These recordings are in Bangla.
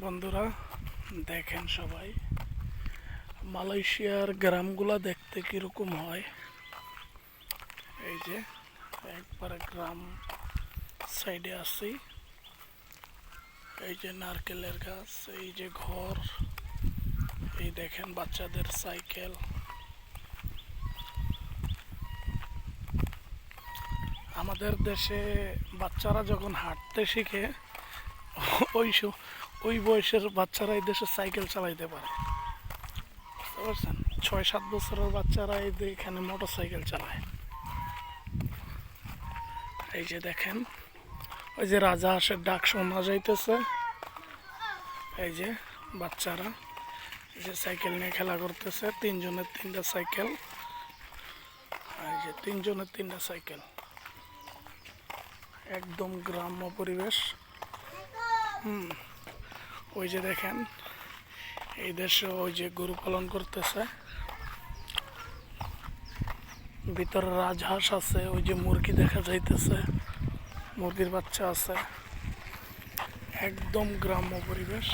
বন্ধুরা দেখেন সবাই মালয়েশিয়ার গ্রামগুলা দেখতে কিরকম হয়। এই যে একবারে গ্রাম সাইডে আছি। এই যে নারকেলের গাছ, এই যে ঘর, এই দেখেন বাচ্চাদের সাইকেল। আমাদের দেশে বাচ্চারা যখন হাঁটতে শিখে ওই ওই বয়সের বাচ্চারা এই দেশে সাইকেল চালাইতে পারে, বুঝতে পারছেন? 6-7 বছরের বাচ্চারা এখানে মোটর সাইকেল চালায়। এই যে দেখেন ওই যে রাজা হাঁসের ডাক শোনা যাইতেছে। এই যে বাচ্চারা এই যে সাইকেল নিয়ে খেলা করতেছে, 3 জনের 3টা সাইকেল। এই যে 3 জনের 3টা সাইকেল, একদম গ্রাম্য পরিবেশ। ওই যে দেখেন এই দেশে ওই যে গরু পালন করতেছে, ভিতরে রাজহাঁস আছে, ওই যে মুরগি দেখা যাইতেছে, মুরগির বাচ্চা আছে, একদম গ্রাম্য পরিবেশ।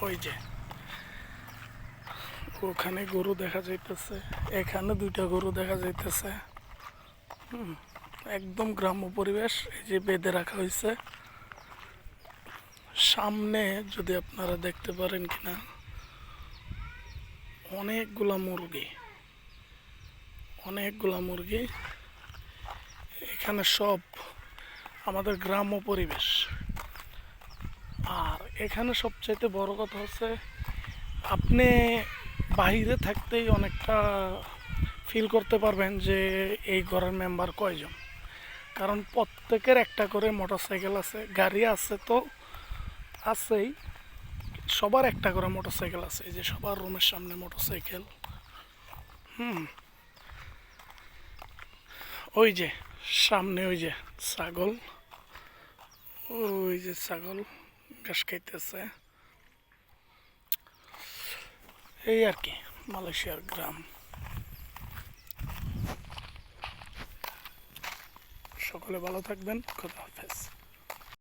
ওই যে ওখানে গরু দেখা যাইতেছে, এখানে 2টা গরু দেখা যাইতেছে। একদম গ্রাম্য পরিবেশ। এই যে বেঁধে রাখা হয়েছে। সামনে যদি আপনারা দেখতে পারেন কিনা, অনেকগুলা মুরগি এখানে সব আমাদের গ্রাম্য পরিবেশ। আর এখানে সবচাইতে বড় কথা হচ্ছে আপনি বাইরে থাকতেই অনেকটা ফিল করতে পারবেন যে এই ঘরের মেম্বার কয়জন, কারণ প্রত্যেকের একটা করে মোটরসাইকেল আছে, গাড়ি আছে তো আছেই, সবার একটা করে মোটরসাইকেল আছে। এই যে সবার রুমের সামনে মোটরসাইকেল। ওই যে সামনে ওই যে ছাগল, ওই যে ছাগল ঘাস খাইতেছে। এই আর কি মালয়েশিয়ার গ্রাম। সকলে ভালো থাকবেন, খোদা হাফেজ।